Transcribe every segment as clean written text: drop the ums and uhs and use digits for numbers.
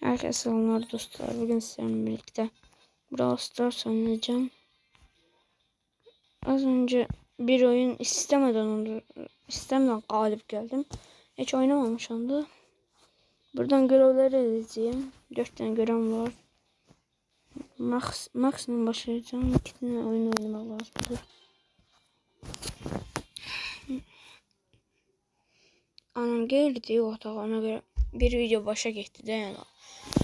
Herkese selamlar dostlar. Bugün sizlerle birlikte Brawl Stars oynayacağım. Az önce bir oyun istemeden galip geldim. Hiç oynamamışım da. Buradan görevleri edeceğim. 4 tane görevim var. Maksimum başlayacağım. 2 tane oyun oynamak lazım. Anam geldi otağa, ona göre bir video başa gitti de yani.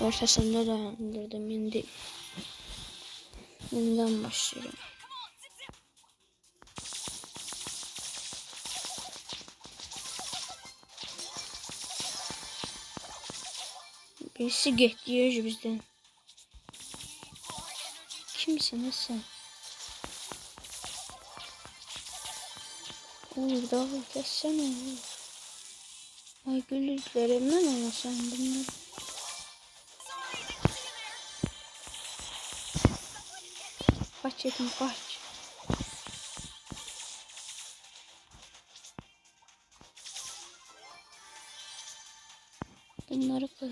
Ortasında dayandırdım. Yeniden başlıyorum. Birisi getiriyor bizden. Kimsin sen? Olur da kessene. Ay gülüklerimden olmasan bunlar. Kaç yedim kaç. Bunları kır.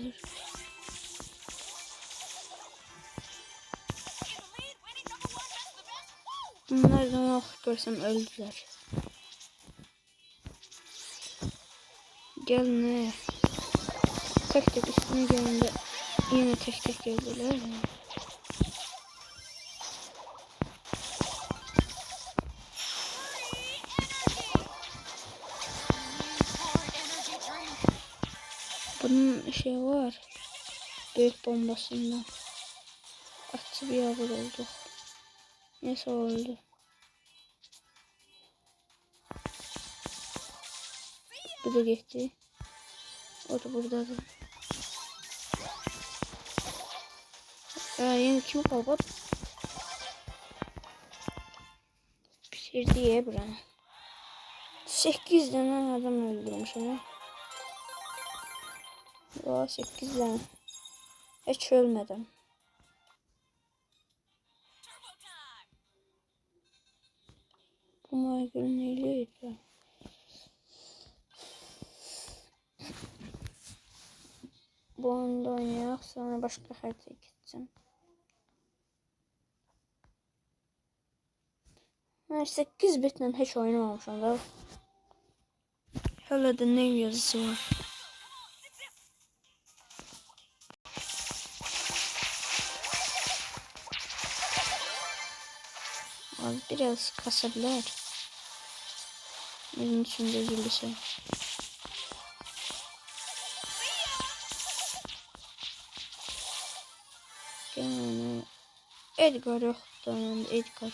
Bunlardan ok görsem öldüler. Gel ne? Tek tek üstüne geldi. Yine tek tek geldiler. Bunun şey var. Büyük bombasından. Atı bir yavru oldu. Neyse oldu. Bu da gitti. O da buradadır. Yeni kim kaldı? Bitirdi ya buranı. 8 tane adam öldürmüş ha. Valla 8 tane. Hiç ölmedim. Bu Michael neyleydi? Bu anda oynayak, sonra başka haritaya gideceğim. Ben 8 bitle hiç oynamamışım da. Hala da ne yazısı var. Abi biraz kasabilir. Benim için de üzülürse. Gene Edgar yoktu. Edgar.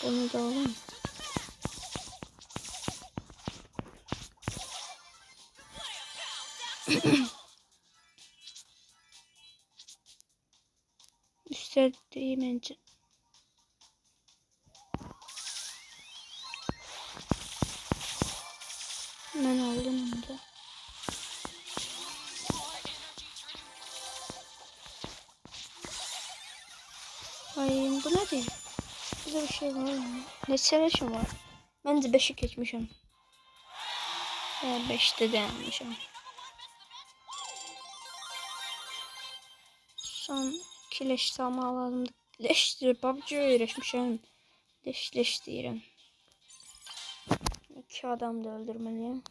Onu da alalım. Üstelik bence. Ben aldım onu da. Ay bu ne değil? Burada bir şey var mı? Ne seleşim var? Ben de 5'i geçmişim. 5'te de yanmışım. Son 2 leş salma lazım. Leştir PUBG'ye öğretmişim. Leş diyelim. 2 adam da öldürmeliyim.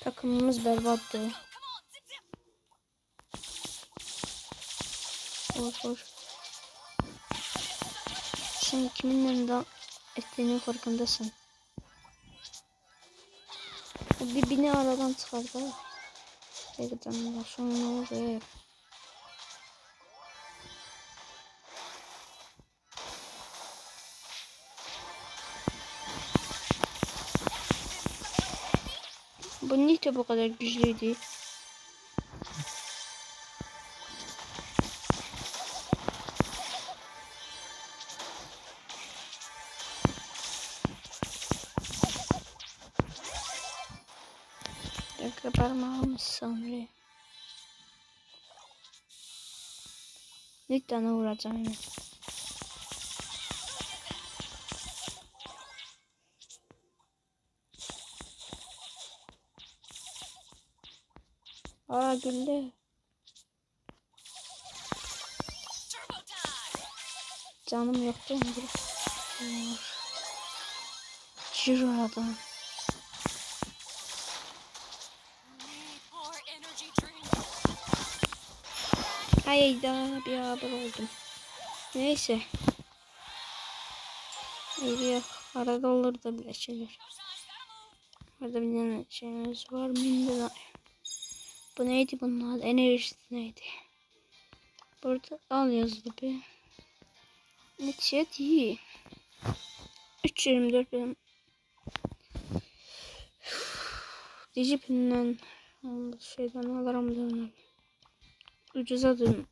Takımımız berbattı. Vur. Sen kimin yanında ettiğinin farkındasın. Bir bini aradan çıkardı. Ekranın başına ne oluyor? Bu niye bu kadar güçlüydü? Dakika parmağımı sanırım. Bir tane vuracağım hemen. Aa güldü. Canım yoktu mu? Ciro adam. Hayda bir haber oldum. Neyse. İyi arada olur da bile şeyler. Orada bir tane şeyimiz var. Minden. Bu neydi bunun adı? Enerjisi neydi? Burada al yazılı bir. Net iyi. 3.24 benim. Digipin'den şeyden alırım dönüyorum. Ucuza dön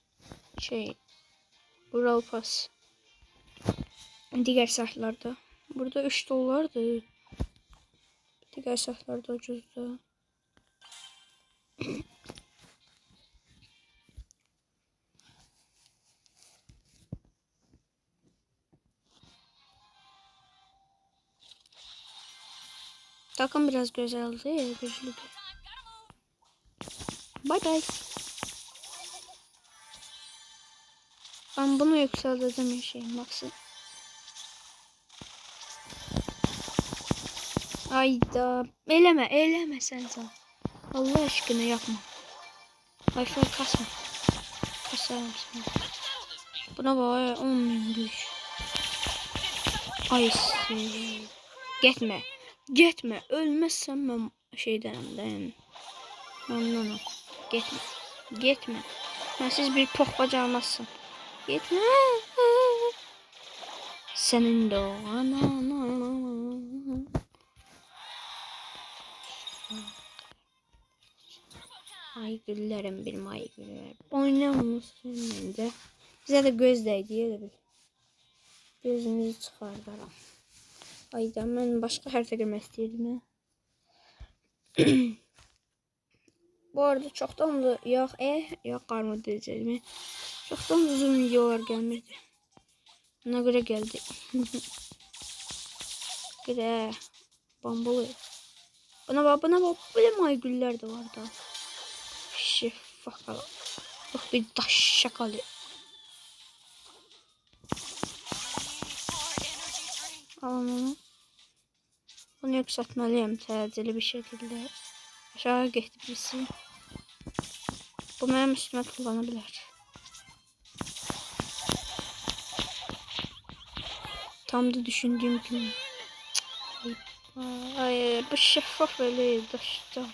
şey Ural Pas. Diğer sayfalarda. Burada 3 dolardı. Diğer sayfalarda ucuzdu. Takım biraz güzeldi. Güçlüydü. Bye bye. Ben bunu yükselteceğim her şeyin baksın. Ayda eleme sen. Allah aşkına yapma. iPhone kasma. Kasarım seni. Buna bak 10.000 güç. Ay Gitme. Ölmezsem ben şeydenim. Memnunum. Gitme. Ben siz bir pok bacağımazsın. Gitme. Senin de o Ay güllerim benim ay güllerim. Oynamışsın de. Bize de göz değdiye de bil. Gözümüzü çıkardıram. Aydan ben başka harita girmek istiyordum. Bu arada çoktan da yok karma diyeceğim. Çoktan uzun videolar gelmedi. Buna göre geldi. Gide bambalı. Buna bak böyle maygüller de var da. Şeffaf kal. Bak bir taş şakalı. Alın onu. Bunu yükseltmeliyim təcili bir şekilde. Aşağı geçti birisi. Bu benim üstüme kullanabilir. Tam da düşündüğüm gibi. Ay bu şeffaf öyle taşta.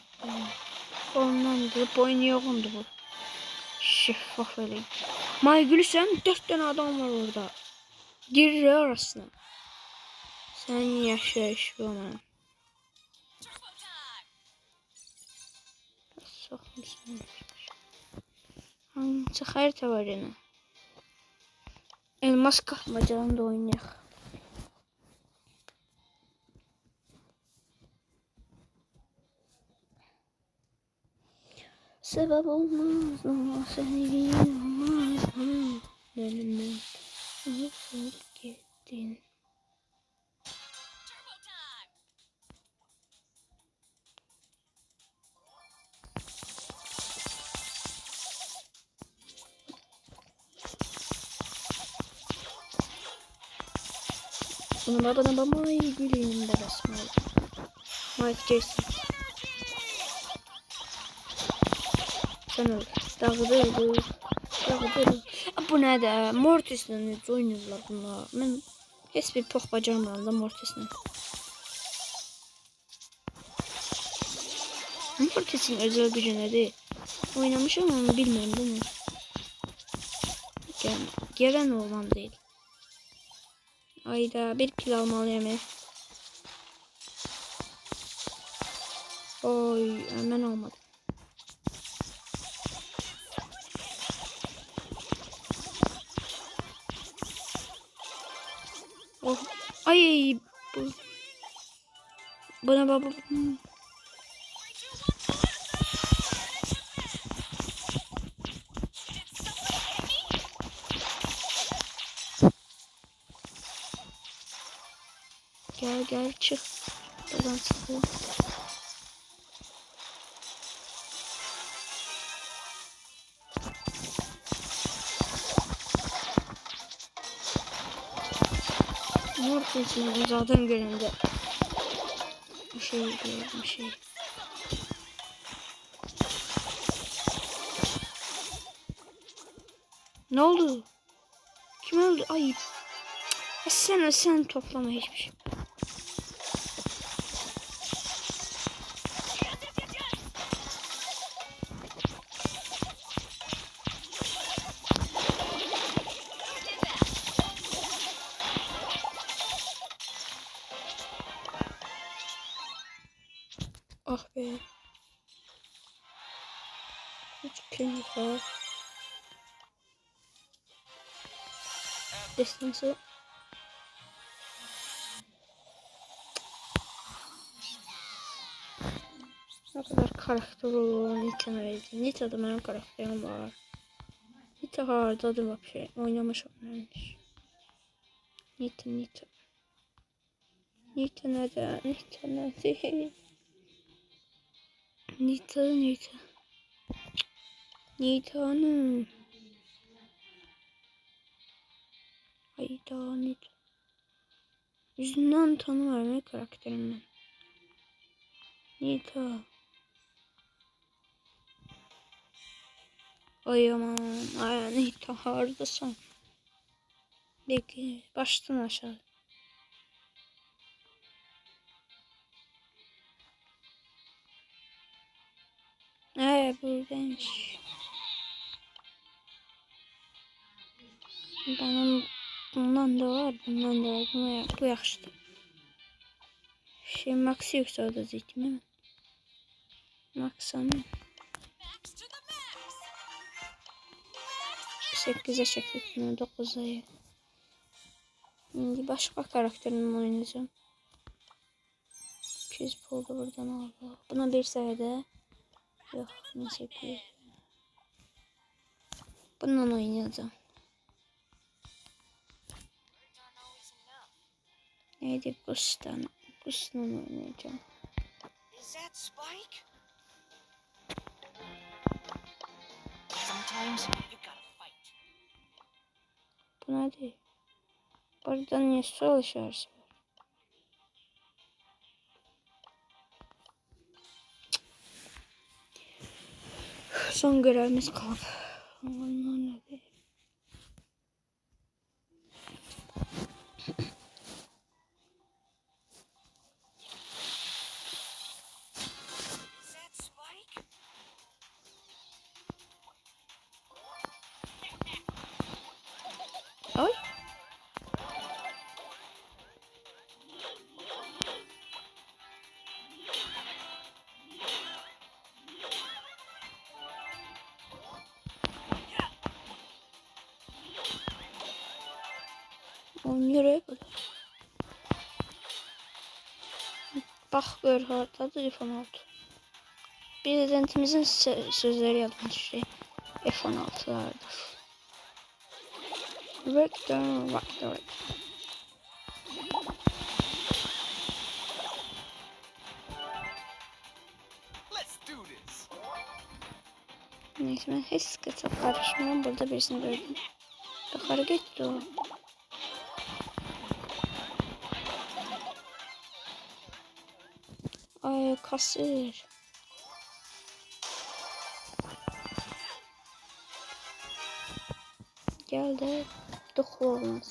Ondan da boynu yokundu bu. Şeffaf öyle. Maygülü sen 4 tane adam var orada. Girir arasına. Sen yaşa bana. Sokmuşsun. Hangi harita var yine? Elmas kapmacalında oynayak. Sebep olmaz ama seni olmaz. Önümden unutup gittin. Bana iyi güleyim de resmen. Mike Jason. Sen öl. Dağıdır. Bu ne de? Mortis'le oynuyorlar bunlar. Ben hiç bir pok bacarmıyorum da Mortis'le. Mortis'in özel gücü nedir? Oynamışım ama bilmiyorum değil mi? Gelen oğlan değil. Ayda bir pil almalıyım. Oy hemen olmadı. Oh. Ay bu. Bana baba. Gel gel çık. Buradan çıkıyor. Morpheus'un zaten göründe. Bir şey değil, bir şey. Ne oldu? Kim öldü? Ay. Sen toplama hiçbir şey. Ah be. 3 kill var. Destansı. Ne kadar karakter olur Nita'nın öyle. Nita'da benim karakterim var. Nita hardadır bak şey. Oynamış olmamış. Nita. Nita nerede? Nita nerede? Nita. Nita'nın. Hayda Nita. Yüzünden tanıyorum ne karakterimden. Nita. Ay aman. Ay Nita hardasın. Peki baştan aşağı. Buradaymış. Benim bundan da var. Bu yaxşıdır. Şey Max'i yoksa o da zeytim mi? Max'ın 8'e çektik bunu 9'a. Şimdi başka karakterimle oynayacağım. 200 oldu buradan aldı. Buna bir seviyede. Yok neyse ki. Bundan oynayacağım. Neydi Gus'tan oynayacağım. Is that Spike? Sometimes you gotta fight. Bu neydi? Buradan niye su alışverişi var? Son görevimiz kaldı. Is that Spike? Ay. Oynuyor böyle. Bak gör haritadır F16. Prezidentimizin sözleri yazmış şey. F16'lardır. Victor. Let's do this. Neyse ben hiç sıkıntı karışmıyorum. Burada birisini gördüm. Yukarı gitti o. Ay kasır. Geldi. Doklu olmaz.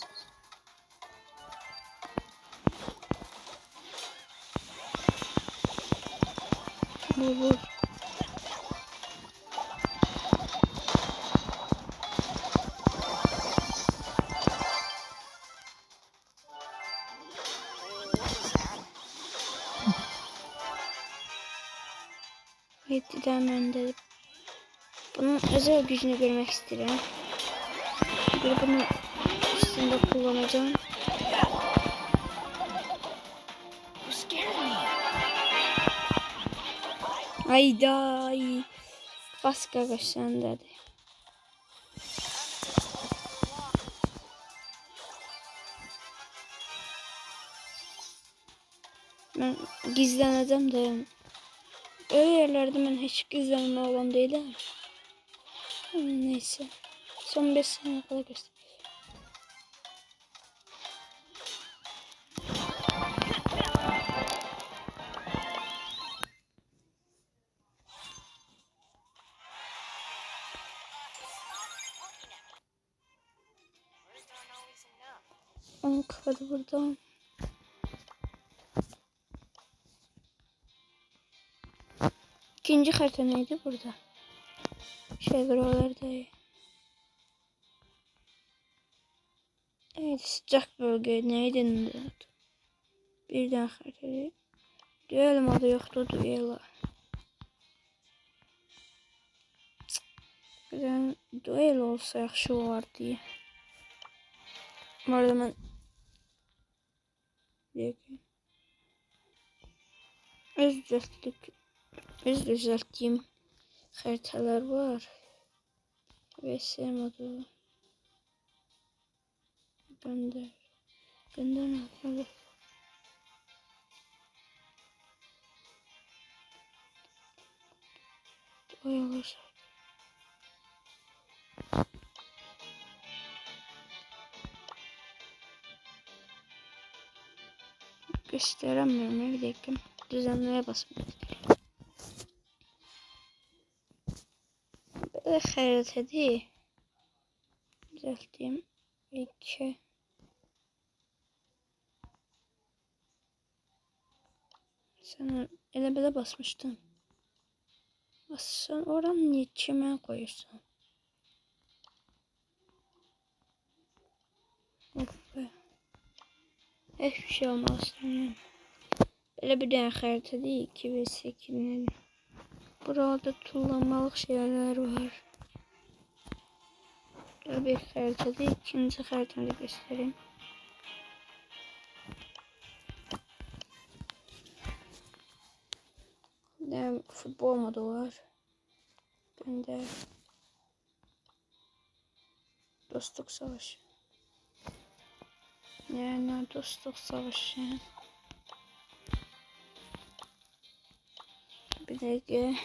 Vur. Yettiden ben de bunun özel gücünü görmek istedim. Bir bunu üstünde kullanacağım. You scared me. Ay. Baska kaçan dedi. Ben gizlənəcəm də. Öyle yerlerde ben hiç gizlenme olan değilim. Neyse. Son 5 sene kadar göster. On kafadı buradan. İkinci harita neydi burada? Şeyler oralarda. Evet, sıcak bölge neydi? Birden haritayı. Duel modu yoktu, duel. Güzel duel olsa yaxşı olar diye. Bu arada ben öz düzelttiğim haritalar var. VS modu. Gönder. Gönder. Oyalar. Gösteremiyorum. Bir dakika. Düzenlemeye basmak. Böyle harita değil. Düzelteyim. 2. Sen ele böyle basmıştın. Sen oranı niye çimen koyuyorsun? Of be. Hiçbir şey olmaz. Böyle bir tane harita değil. 2 ve 8'in. Burada kullanmalık şeyler var. Böyle bir harita değil. İkinci haritamı göstereyim. Ne futbol modu var. Gönder. Dostluk savaşı. Yani dostluk savaşı. Bir dakika.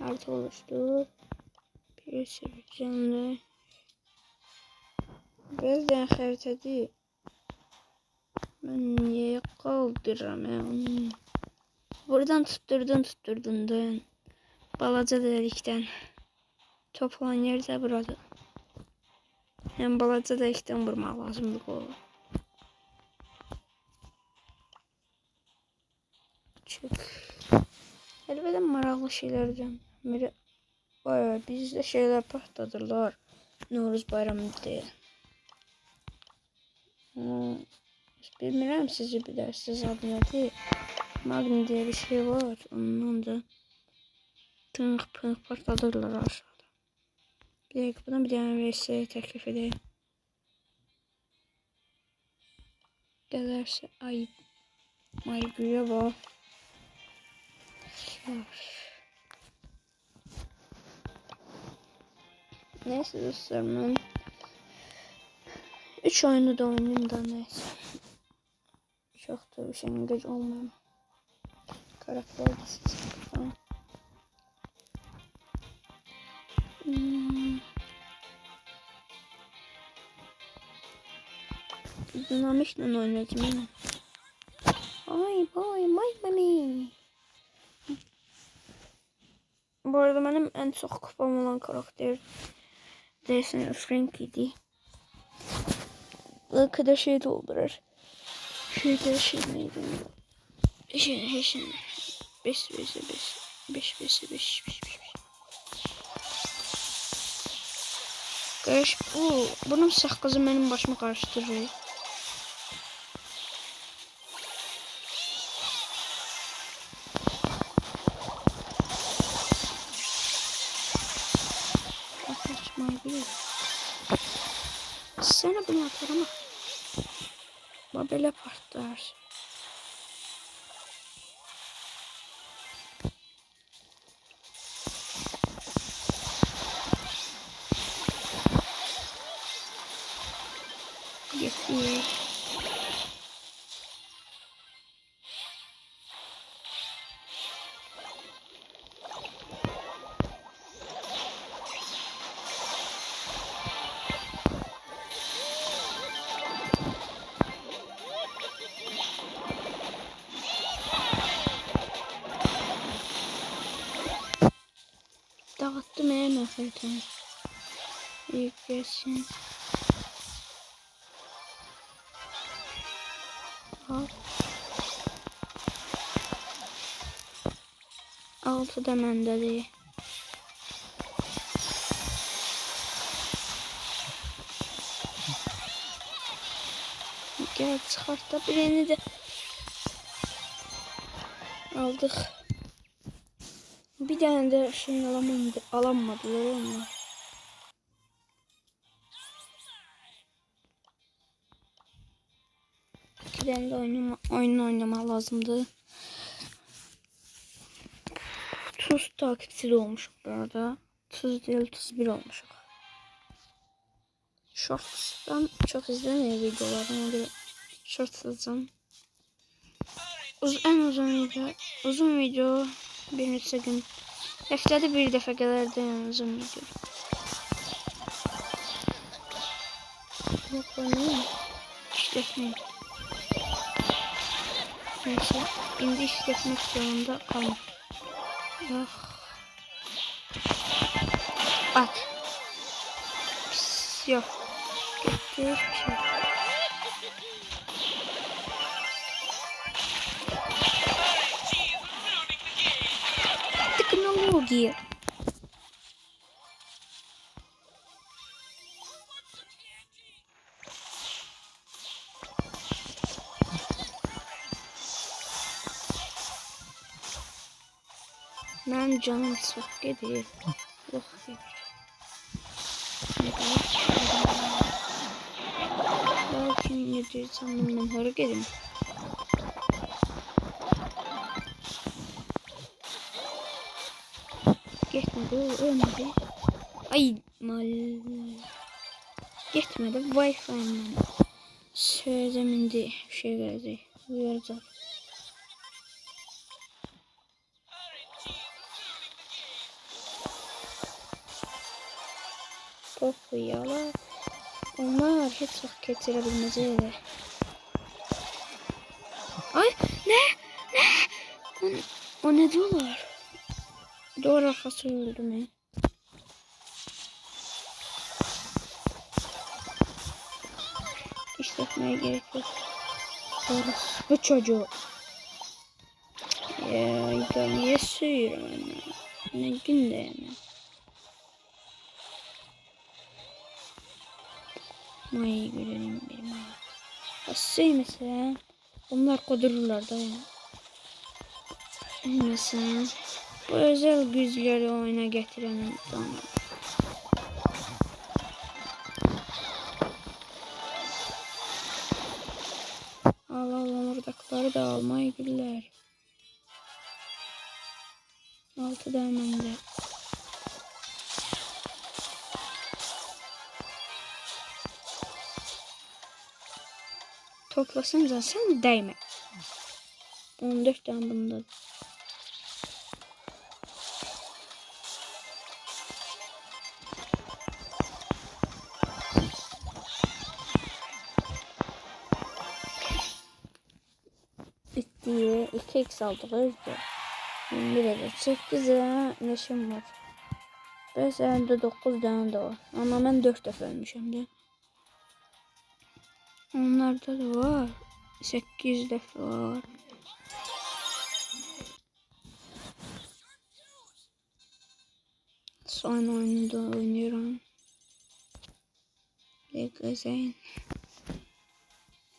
Artı oluştu. Bir sürü canlı. Bizden harita değil. Ben niye kaldıramam? Buradan tutturdun da. Balaca delikten. Top olan yer de burada. Yani balaca delikten vurmak lazım bu golu. Çık. Elbette maraqlı şeylerden. Bizde şeyler partladırlar. Novruz bayramı diye. Bilmirəm sizi bilirsiniz adı nədir? Magni diye bir şey var. Ondan da tınıq partladırlar aşağıda. Bir dakika, buna bir tane VS teklif edeyim. Gelirse ay güya bak. Neyse dostlar, ben 3 oyunu da oynayayım da neyse. Çok da üşengeç olmayayım. Karakter de seçim falan. Dinamikle oynayacağım. Ay boy my mami. Bu arada benim en çok kupam olan karakter Jason Frank idi. Arkada şey doldurur. Şey neydi? Şey 5 Karış bunun sakızı benim başıma karıştırıyor. Sana bunu atar ama babele patlar. Getir. dağıttım nəfərdən. İyi gəlsin. Hop. 6 da məndədir. Gel çıxart da birini də aldık. Bir tane de şey alamadılar onlar. İki tane de oyun oynama lazımdı. Tuz takipçili olmuşuk bu arada. Tuz değil 31 olmuşuk. Shorts'tan çok izlemiyor videolardan göre. Shorts alacağım. En uzun video bir neçə gün. Həftədə bir dəfə qədər də uzun video. Yok bu ne? İşletmeyim. Neyse. Şimdi işletmek zorunda kalmak. Yok. At. Pis yok. Gitti hiçbir şey. Teknoloji. Benim canım çok gidiyor. Çok gidiyor. Belki yedirsem ben hareket edeyim. Gitmedi, ölmedi. Ay mal. Gitmedi, Wi-Fi'den. Sözümünde şey gelecek. Uyaracak. Yalan. Onlar hiç vakit getirebilmezler. Ay ne? O ne diyorlar? Doğru arkası öldü mü? İşletmeye gerek yok. Orası bu çocuğu. Ya niye sürüyorum? Ne günde yani? Mayı görelim benim abi. Mesela onlar kodururlar da ya. Mesela bu özel güçleri oyuna getiren insanlar. Al oradakileri da almayı güller. 6 demende. Toplasınca sen değme. 14 tane bunda. Bitti. 2x aldık öldü. Bir de 8'e neşim var. Mesela de 9 tane de var. Ama ben 4 defa ölmüşüm de. Onlarda da var. 8 defa var. Son oyunu da oynuyorum. Güzel.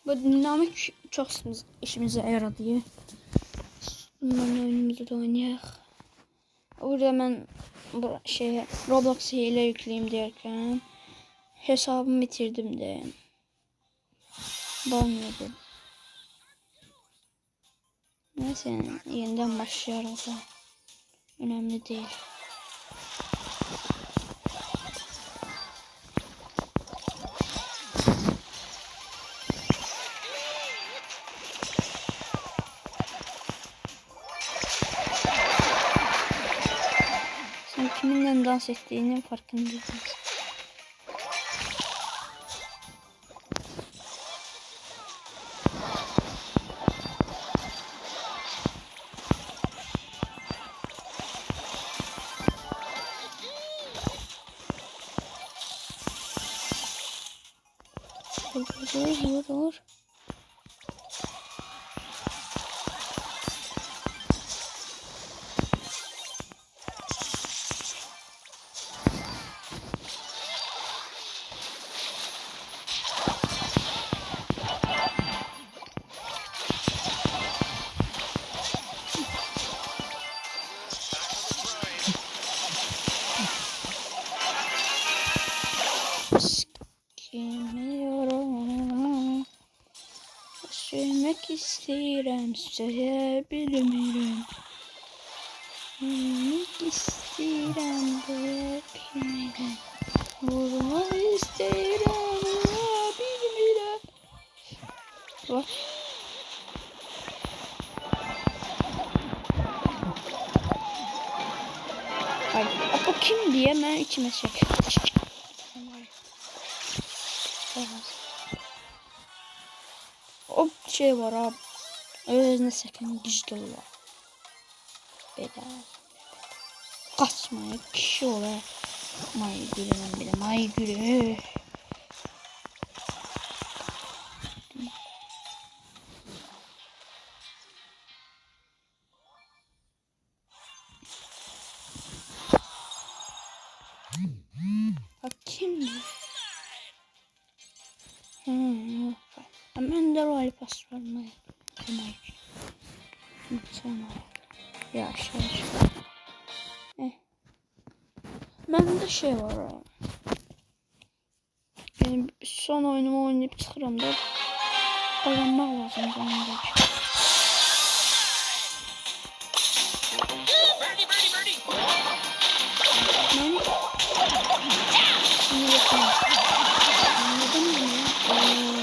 Bu dinamik çok işimize yaradı. Bunların oyunumuzu da oynayaq. Burada ben bu Roblox hile yükleyeyim derken hesabımı bitirdim de. Olmuyordu. Neyse yeniden başlayalım da. Önemli değil. Sen kiminle dans ettiğinin farkındasın. Vur. Skimiyorum. Söylemek isterim, söyleyebilirim. Söylemek isterim, söyleyebilirim. Vurmak isterim, söyleyebilirim. Bak. Ay, bu kim diye ben içime çek. O şey var abi. Özüne səkin güclü var. Bedel. Kaçmaya kişi olar. May gülünem bile. May gülü. Bak kimdi? Hemen de royal pass vermeye. Tamam. Yavaş. Bende şey var ha. Yani son oyunumu oynayıp çıkıram da kazanmak lazım zamanda. Ben şimdi yapayım. Anladın mı? Orada.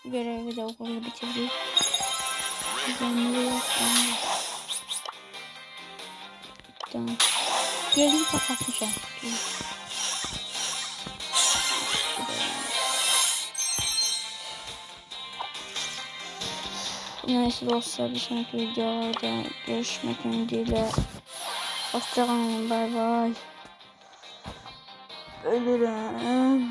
Görevi de okulu bitirdik. Tamam. Gözümü kapatacağım. Neyse dostlar, bir sonraki videolarda görüşmek ümidiyle. Hoşçakalın, bay bay. Ölürüm.